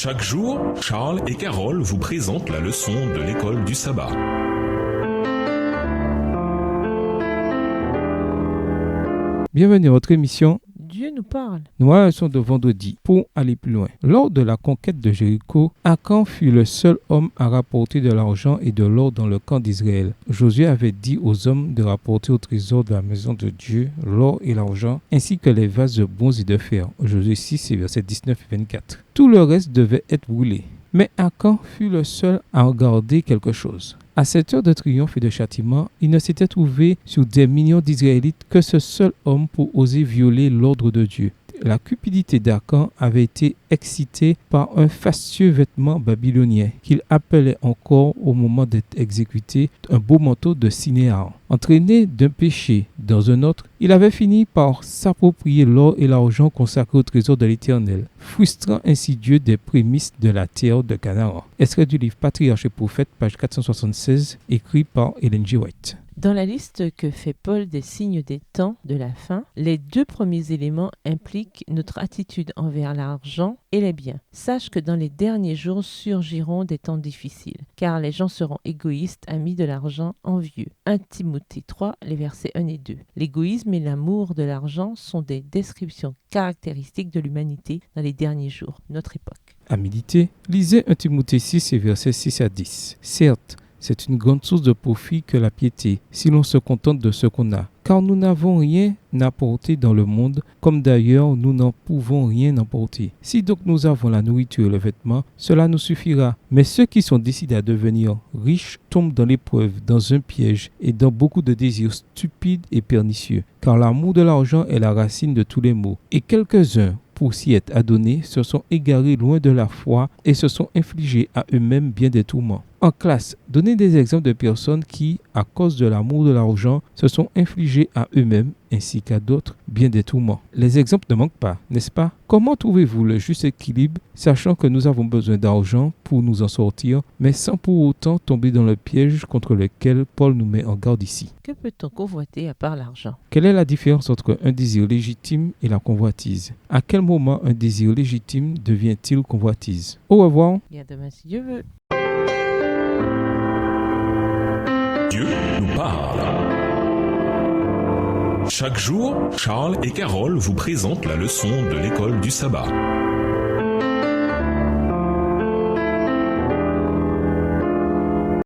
Chaque jour, Charles et Carole vous présentent la leçon de l'école du sabbat. Bienvenue à votre émission Dieu nous parle. Nous leçon de vendredi pour aller plus loin. Lors de la conquête de Jéricho, Akan fut le seul homme à rapporter de l'argent et de l'or dans le camp d'Israël. Josué avait dit aux hommes de rapporter au trésor de la maison de Dieu l'or et l'argent, ainsi que les vases de bronze et de fer. Josué 6, versets 19 et 24. Tout le reste devait être brûlé. Mais Akan fut le seul à en garder quelque chose. À cette heure de triomphe et de châtiment, il ne s'était trouvé sur des millions d'Israélites que ce seul homme pour oser violer l'ordre de Dieu. La cupidité d'Akan avait été excitée par un fastueux vêtement babylonien qu'il appelait encore au moment d'être exécuté un beau manteau de cinéar. Entraîné d'un péché dans un autre, il avait fini par s'approprier l'or et l'argent consacrés au trésor de l'Éternel, frustrant ainsi Dieu des prémices de la terre de Canaan. Extrait du livre Patriarches et Prophètes, page 476, écrit par Ellen G. White. Dans la liste que fait Paul des signes des temps de la fin, les deux premiers éléments impliquent notre attitude envers l'argent et les biens. Sache que dans les derniers jours surgiront des temps difficiles, car les gens seront égoïstes, amis de l'argent, envieux. 1 Timothée 3, les versets 1 et 2. L'égoïsme et l'amour de l'argent sont des descriptions caractéristiques de l'humanité dans les derniers jours, notre époque. À méditer, lisez 1 Timothée 6 et versets 6 à 10. Certes, c'est une grande source de profit que la piété, si l'on se contente de ce qu'on a. Car nous n'avons rien à apporter dans le monde, comme d'ailleurs nous n'en pouvons rien emporter. Si donc nous avons la nourriture et le vêtement, cela nous suffira. Mais ceux qui sont décidés à devenir riches tombent dans l'épreuve, dans un piège et dans beaucoup de désirs stupides et pernicieux. Car l'amour de l'argent est la racine de tous les maux. Et quelques-uns, pour s'y être adonnés, se sont égarés loin de la foi et se sont infligés à eux-mêmes bien des tourments. En classe, donnez des exemples de personnes qui, à cause de l'amour de l'argent, se sont infligées à eux-mêmes ainsi qu'à d'autres bien des tourments. Les exemples ne manquent pas, n'est-ce pas? Comment trouvez-vous le juste équilibre, sachant que nous avons besoin d'argent pour nous en sortir, mais sans pour autant tomber dans le piège contre lequel Paul nous met en garde ici? Que peut-on convoiter à part l'argent? Quelle est la différence entre un désir légitime et la convoitise? À quel moment un désir légitime devient-il convoitise? Au revoir. Et à demain si Dieu veut. Dieu nous parle. Chaque jour, Charles et Carole vous présentent la leçon de l'école du sabbat.